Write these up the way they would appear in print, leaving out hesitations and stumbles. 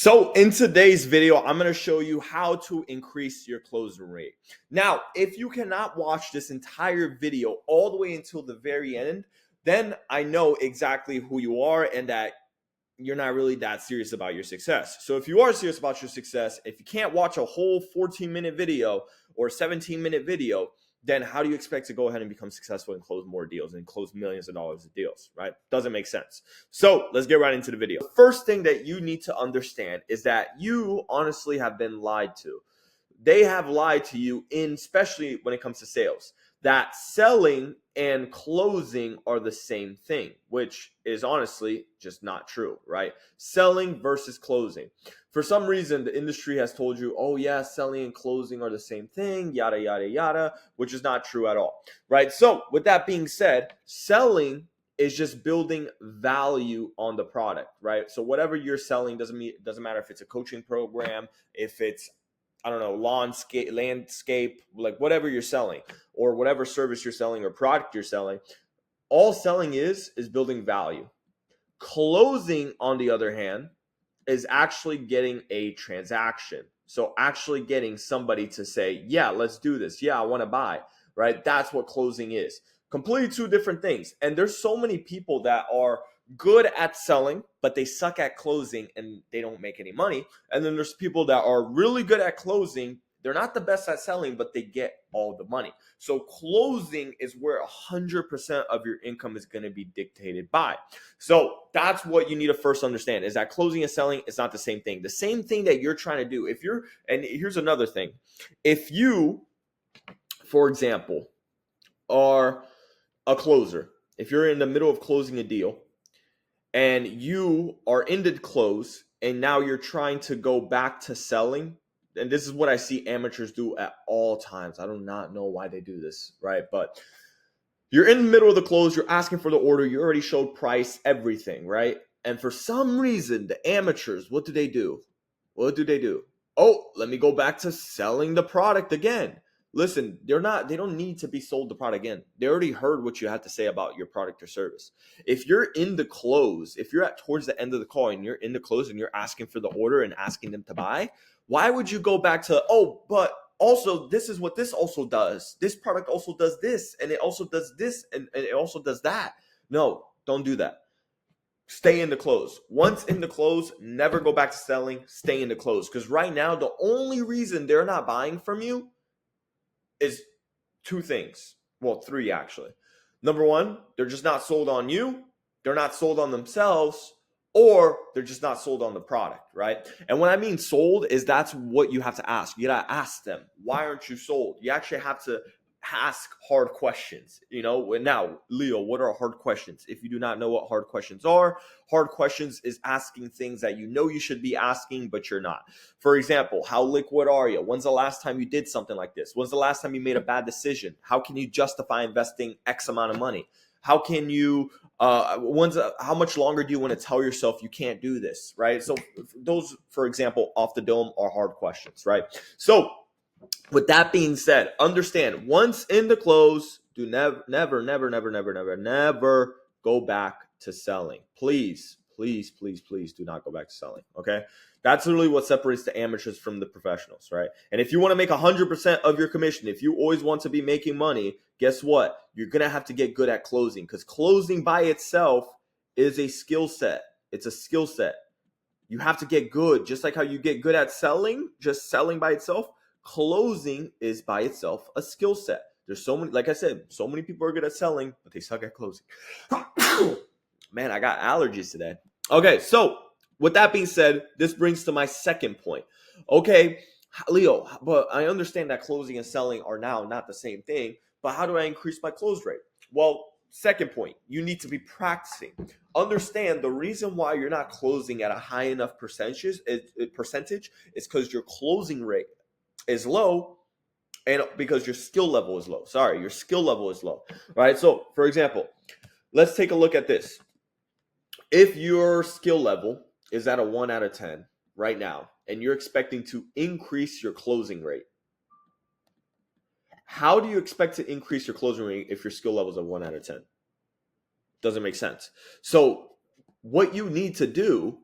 So in today's video, I'm going to show you how to increase your closing rate. Now, if you cannot watch this entire video all the way until the very end, then I know exactly who you are and that you're not really that serious about your success. So if you are serious about your success, if you can't watch a whole 14-minute video or 17-minute video, then how do you expect to go ahead and become successful and close more deals and close millions of dollars of deals, right? Doesn't make sense. So let's get right into the video. The first thing that you need to understand is that you honestly have been lied to. They have lied to you, especially when it comes to sales, that selling and closing are the same thing, which is honestly just not true, right? Selling versus closing. For some reason, the industry has told you, oh yeah, selling and closing are the same thing, yada, yada, yada, which is not true at all, right? So with that being said, selling is just building value on the product, right? So whatever you're selling doesn't matter if it's a coaching program, if it's landscape, like whatever you're selling or whatever service you're selling or product you're selling, all selling is building value. Closing, on the other hand, is actually getting a transaction. So actually getting somebody to say, yeah, let's do this. Yeah, I want to buy, right? That's what closing is. Completely two different things. And there's so many people that are good at selling, but they suck at closing and they don't make any money. And then there's people that are really good at closing. They're not the best at selling, but they get all the money. So closing is where 100% of your income is going to be dictated by. So that's what you need to first understand, is that closing and selling is not the same thing. The same thing that you're trying to do. And here's another thing. If you, for example, are a closer, if you're in the middle of closing a deal and you are in the close and now you're trying to go back to selling, and this is what I see amateurs do at all times. I do not know why they do this, right? But you're in the middle of the close, you're asking for the order, you already showed price, everything, right? And for some reason, the amateurs, what do they do? Oh, let me go back to selling the product again. Listen, they don't need to be sold the product again. They already heard what you had to say about your product or service. If you're in the close, if you're towards the end of the call and you're in the close and you're asking for the order and asking them to buy, why would you go back to, oh, but also this is what this also does. This product also does this, and it also does this, and it also does that. No, don't do that. Stay in the close. Once in the close, never go back to selling. Stay in the close. Because right now, the only reason they're not buying from you is two things. Well, three actually. Number one, they're just not sold on you. They're not sold on themselves, or they're just not sold on the product, right? And when I mean sold, is that's what you have to ask. You gotta ask them, why aren't you sold? You actually have to ask hard questions. Now, Leo, what are hard questions? If you do not know what hard questions are, hard questions is asking things that you know you should be asking, but you're not. For example, how liquid are you? When's the last time you did something like this? When's the last time you made a bad decision? How can you justify investing X amount of money? How can you how much longer do you want to tell yourself you can't do this, right? So those, for example, off the dome are hard questions, right? So with that being said, understand, once in the close, do never go back to selling. Please do not go back to selling, okay? That's literally what separates the amateurs from the professionals, right? And if you want to make 100% of your commission, if you always want to be making money, guess what? You're going to have to get good at closing, because closing by itself is a skill set. It's a skill set. You have to get good. Just like how you get good at selling, just selling by itself, closing is by itself a skill set. There's so many, like I said, so many people are good at selling, but they suck at closing. Man, I got allergies today. Okay, so with that being said, this brings to my second point. Okay, Leo, but I understand that closing and selling are now not the same thing, but how do I increase my close rate? Well, second point, you need to be practicing. Understand the reason why you're not closing at a high enough percentage is because your closing rate is low, and because your skill level is low. Your skill level is low, right? So, for example, let's take a look at this. If your skill level is at a 1 out of 10 right now, and you're expecting to increase your closing rate, how do you expect to increase your closing rate if your skill level is a 1 out of 10? Doesn't make sense. So what you need to do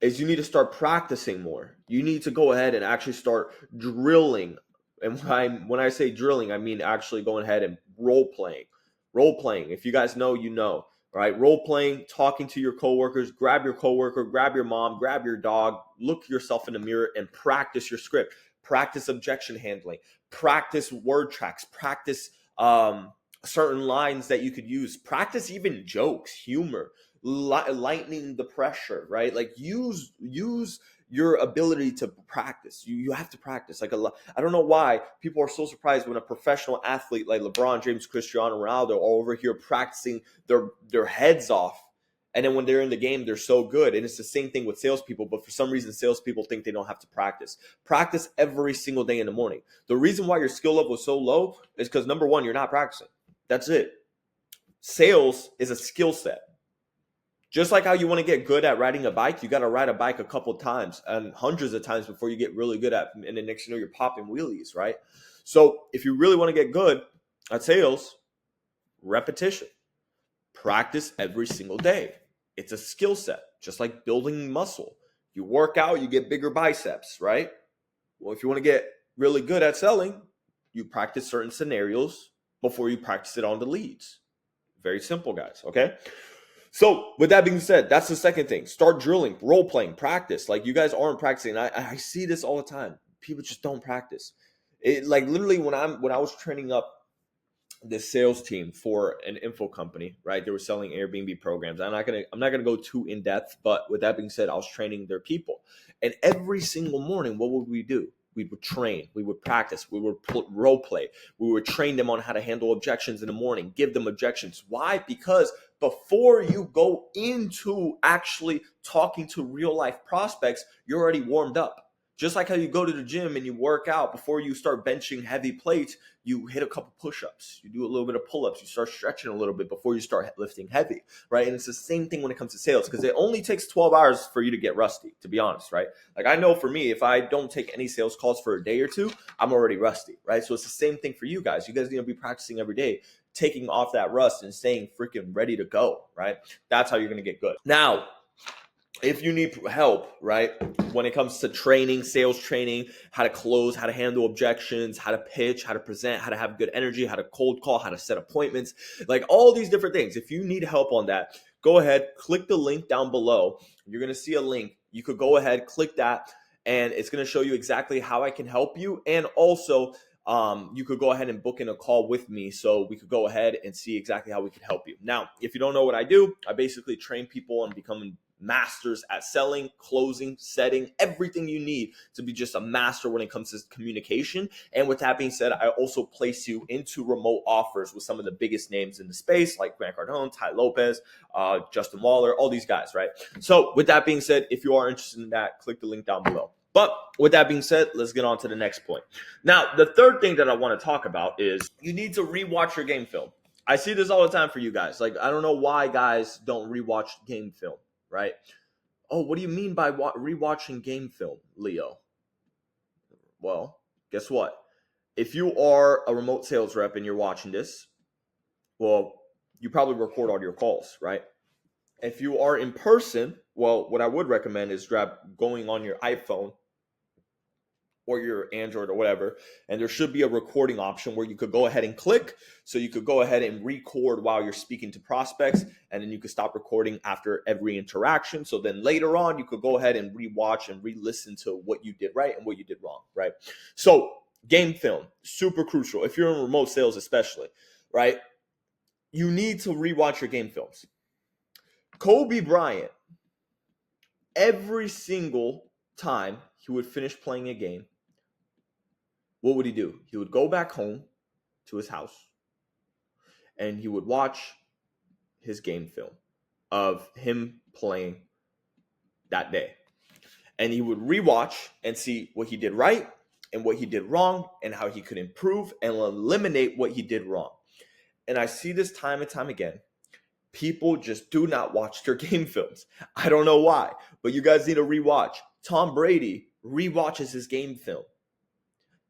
is you need to start practicing more. You need to go ahead and actually start drilling. And when I say drilling, I mean actually going ahead and role playing. Role playing. If you guys know, you know, right? Role playing, talking to your coworkers, grab your coworker, grab your mom, grab your dog, look yourself in the mirror and practice your script. Practice objection handling. Practice word tracks. Practice certain lines that you could use. Practice even jokes, humor, lightening the pressure, right? Like use your ability to practice. You have to practice. Like I don't know why people are so surprised when a professional athlete like LeBron James, Cristiano Ronaldo are over here practicing their heads off. And then when they're in the game, they're so good. And it's the same thing with salespeople. But for some reason, salespeople think they don't have to practice. Practice every single day in the morning. The reason why your skill level is so low is because, number one, you're not practicing. That's it. Sales is a skill set. Just like how you want to get good at riding a bike, you got to ride a bike a couple times and hundreds of times before you get really good at it. And then next you know, you're popping wheelies, right? So if you really want to get good at sales, repetition. Practice every single day. It's a skill set, just like building muscle. You work out, you get bigger biceps, right? Well, if you want to get really good at selling, you practice certain scenarios before you practice it on the leads. Very simple, guys, okay? So with that being said, that's the second thing. Start drilling, role playing, practice. Like you guys aren't practicing. I see this all the time. People just don't practice. It like literally when I was training up this sales team for an info company, right? They were selling Airbnb programs. I'm not gonna go too in depth, but with that being said, I was training their people, and every single morning, what would we do? We would train, we would practice, we would role play, we would train them on how to handle objections in the morning, give them objections. Why? Because before you go into actually talking to real life prospects, you're already warmed up. Just like how you go to the gym and you work out, before you start benching heavy plates, you hit a couple push-ups, you do a little bit of pull-ups, you start stretching a little bit before you start lifting heavy, right? And it's the same thing when it comes to sales, because it only takes 12 hours for you to get rusty, to be honest, right? Like I know for me, if I don't take any sales calls for a day or two, I'm already rusty, right? So it's the same thing for you guys. You guys need to be practicing every day, taking off that rust and staying freaking ready to go, right? That's how you're going to get good. Now, if you need help, right, when it comes to training, sales training, how to close, how to handle objections, how to pitch, how to present, how to have good energy, how to cold call, how to set appointments, like all these different things. If you need help on that, go ahead, click the link down below. You're going to see a link. You could go ahead, click that, and it's going to show you exactly how I can help you. And also, you could go ahead and book in a call with me so we could go ahead and see exactly how we can help you. Now, if you don't know what I do, I basically train people on becoming masters at selling, closing, setting, everything you need to be just a master when it comes to communication. And with that being said, I also place you into remote offers with some of the biggest names in the space, like Grant Cardone, Tai Lopez, Justin Waller, all these guys, right? So with that being said, if you are interested in that, click the link down below. But with that being said, let's get on to the next point. Now, the third thing that I want to talk about is you need to rewatch your game film. I see this all the time for you guys. Like, I don't know why guys don't rewatch game film. Right? Oh, what do you mean by rewatching game film, Leo? Well, guess what? If you are a remote sales rep and you're watching this, well, you probably record all your calls, right? If you are in person, well, what I would recommend is going on your iPhone or your Android or whatever, and there should be a recording option where you could go ahead and click, so you could go ahead and record while you're speaking to prospects, and then you could stop recording after every interaction. So then later on, you could go ahead and rewatch and re-listen to what you did right and what you did wrong, right? So game film, super crucial. If you're in remote sales especially, right? You need to rewatch your game films. Kobe Bryant, every single time he would finish playing a game, what would he do? He would go back home to his house and he would watch his game film of him playing that day. And he would rewatch and see what he did right and what he did wrong and how he could improve and eliminate what he did wrong. And I see this time and time again. People just do not watch their game films. I don't know why, but you guys need to rewatch. Tom Brady rewatches his game film.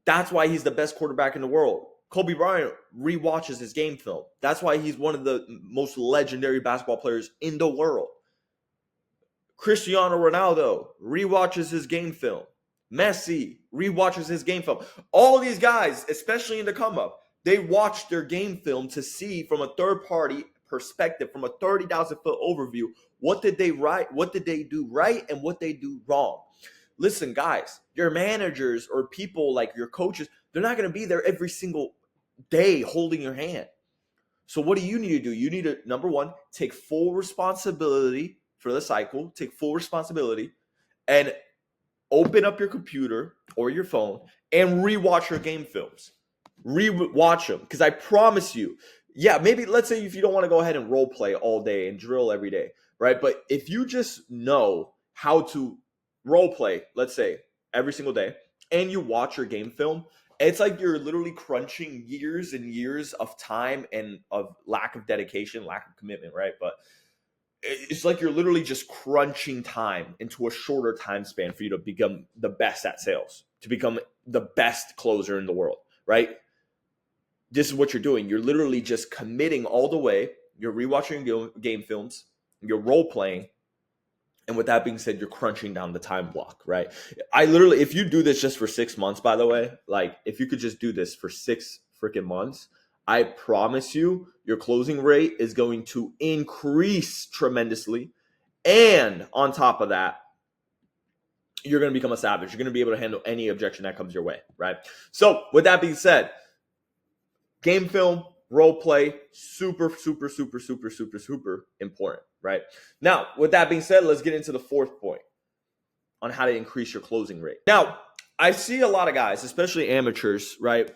That's why he's the best quarterback in the world. Kobe Bryant rewatches his game film. That's why he's one of the most legendary basketball players in the world. Cristiano Ronaldo rewatches his game film. Messi rewatches his game film. All these guys, especially in the come up, they watch their game film to see from a third party perspective, from a 30,000 foot overview, what did they do right, and what they do wrong. Listen, guys, your managers or people like your coaches, they're not going to be there every single day holding your hand. So what do? You need to, number one, take full responsibility for the cycle, take full responsibility, and open up your computer or your phone and rewatch your game films. Rewatch them, because I promise you, yeah, maybe let's say if you don't want to go ahead and role play all day and drill every day, right? But if you just know how to role play, let's say every single day, and you watch your game film, it's like you're literally crunching years and years of time and of lack of dedication, lack of commitment, right? But it's like you're literally just crunching time into a shorter time span for you to become the best at sales, to become the best closer in the world, right? This is what you're doing. You're literally just committing all the way. You're rewatching game films, you're role playing. And with that being said, you're crunching down the time block, right? I literally, if you do this just for 6 months, by the way, like if you could just do this for 6 freaking months, I promise you, your closing rate is going to increase tremendously. And on top of that, you're going to become a savage. You're going to be able to handle any objection that comes your way, right? So with that being said, game film, role play, super important, right? Now, with that being said, let's get into the fourth point on how to increase your closing rate. Now, I see a lot of guys, especially amateurs, right?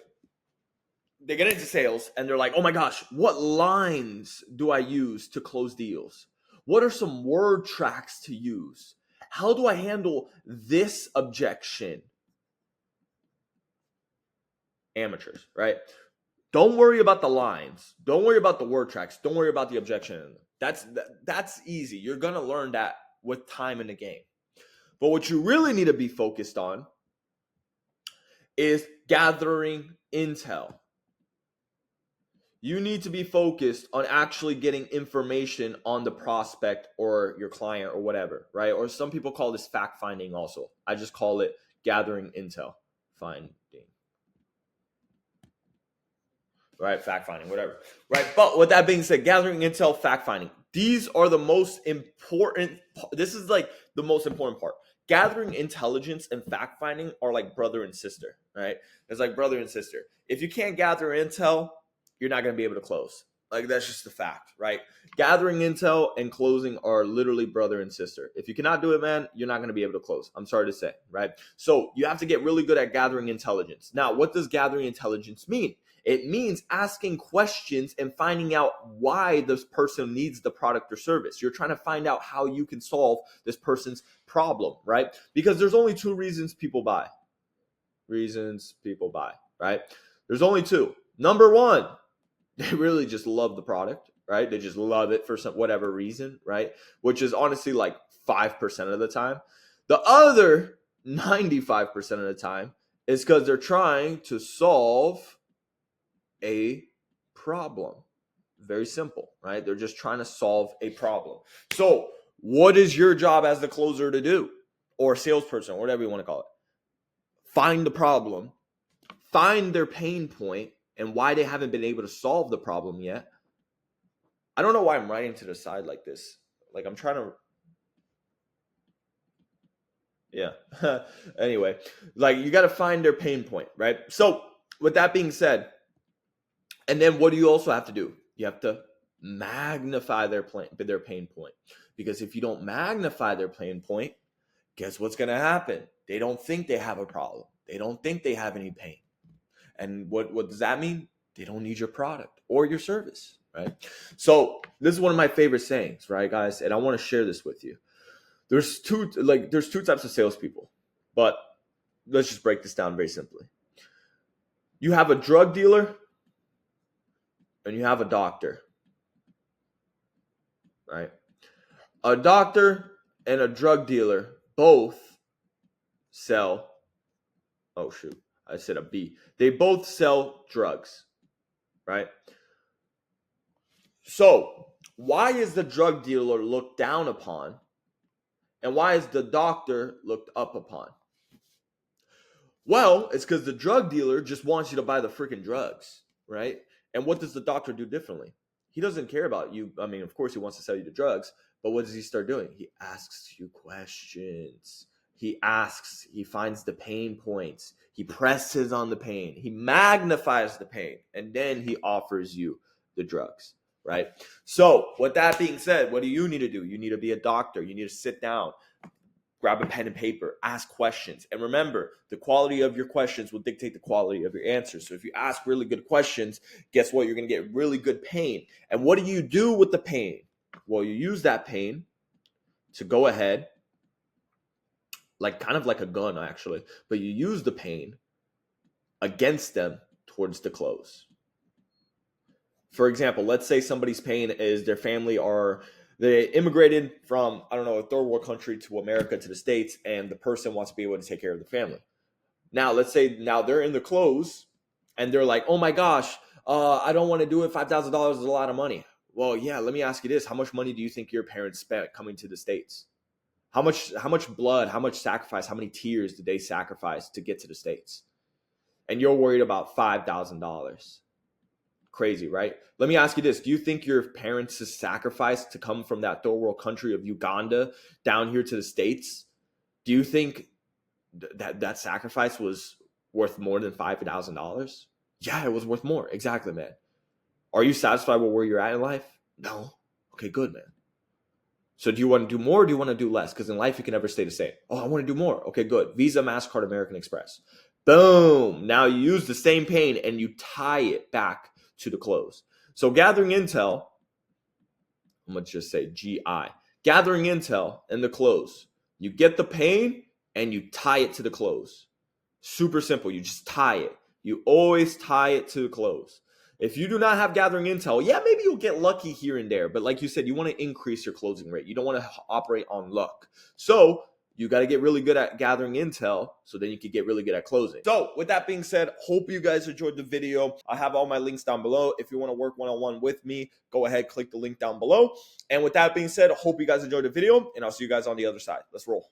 They get into sales and they're like, oh my gosh, what lines do I use to close deals? What are some word tracks to use? How do I handle this objection? Amateurs, right? Don't worry about the lines. Don't worry about the word tracks. Don't worry about the objection. That's easy. You're going to learn that with time in the game. But what you really need to be focused on is gathering intel. You need to be focused on actually getting information on the prospect or your client or whatever, right? Or some people call this fact finding also. I just call it gathering intel. Finding. Right, fact finding, whatever. Right, but with that being said, gathering intel, fact finding, these are the most important. This is like the most important part. Gathering intelligence and fact finding are like brother and sister, right? It's like brother and sister. If you can't gather intel, you're not going to be able to close. Like that's just the fact, right? Gathering intel and closing are literally brother and sister. If you cannot do it, man, you're not going to be able to close. I'm sorry to say, right? So you have to get really good at gathering intelligence. Now, what does gathering intelligence mean? It means asking questions and finding out why this person needs the product or service. You're trying to find out how you can solve this person's problem, right? Because there's only two reasons people buy. Right? There's only two. Number one, they really just love the product, right? They just love it for some whatever reason, right? Which is honestly like 5% of the time. The other 95% of the time is because they're trying to solve a problem. Very simple, right? They're just trying to solve a problem. So what is your job as the closer to do, or salesperson, or whatever you want to call it? Find the problem, find their pain point and why they haven't been able to solve the problem yet. I don't know why I'm writing to the side like this. Like I'm trying to, yeah. Anyway, like you got to find their pain point, right? So with that being said, and then what do you also have to do? You have to magnify their pain point. Because if you don't magnify their pain point, guess what's going to happen? They don't think they have a problem. They don't think they have any pain. And what does that mean? They don't need your product or your service, right? So this is one of my favorite sayings, right, guys? And I want to share this with you. There's two types of salespeople, but let's just break this down very simply. You have a drug dealer and you have a doctor, right? A doctor and a drug dealer both sell, oh shoot, I said a B. They both sell drugs, right? So why is the drug dealer looked down upon And why is the doctor looked up upon? Well, it's because the drug dealer just wants you to buy the freaking drugs, right? And what does the doctor do differently? He doesn't care about you. I mean, of course, he wants to sell you the drugs, but what does he start doing? He asks you questions. He finds the pain points, he presses on the pain, he magnifies the pain, and then he offers you the drugs, right? So, with that being said, what do you need to do? You need to be a doctor. You need to sit down, grab a pen and paper, ask questions. And remember, the quality of your questions will dictate the quality of your answers. So if you ask really good questions, guess what? You're going to get really good pain. And what do you do with the pain? Well, you use that pain to go ahead, like kind of like a gun actually, but you use the pain against them towards the close. For example, let's say somebody's pain is their family they immigrated from, I don't know, a third world country to America, to the States, and the person wants to be able to take care of the family. Now, let's say now they're in the close and they're like, oh my gosh, I don't want to do it. $5,000 is a lot of money. Well, yeah, let me ask you this. How much money do you think your parents spent coming to the States? How much blood, how much sacrifice, how many tears did they sacrifice to get to the States? And you're worried about $5,000. Crazy, right? Let me ask you this. Do you think your parents' sacrifice to come from that third world country of Uganda down here to the States, do you think that sacrifice was worth more than $5,000? Yeah, it was worth more. Exactly, man. Are you satisfied with where you're at in life? No. Okay, good, man. So do you want to do more or do you want to do less? Because in life, you can never stay the same. Oh, I want to do more. Okay, good. Visa, MasterCard, American Express. Boom. Now you use the same pain and you tie it back to the close. So gathering intel, I'm going to just say GI. Gathering intel in the close. You get the pain and you tie it to the close. Super simple. You just tie it. You always tie it to the close. If you do not have gathering intel, yeah, maybe you'll get lucky here and there. But like you said, you want to increase your closing rate. You don't want to operate on luck. So you got to get really good at gathering intel so then you can get really good at closing. So with that being said, hope you guys enjoyed the video. I have all my links down below. If you want to work one-on-one with me, go ahead, click the link down below. And with that being said, hope you guys enjoyed the video, and I'll see you guys on the other side. Let's roll.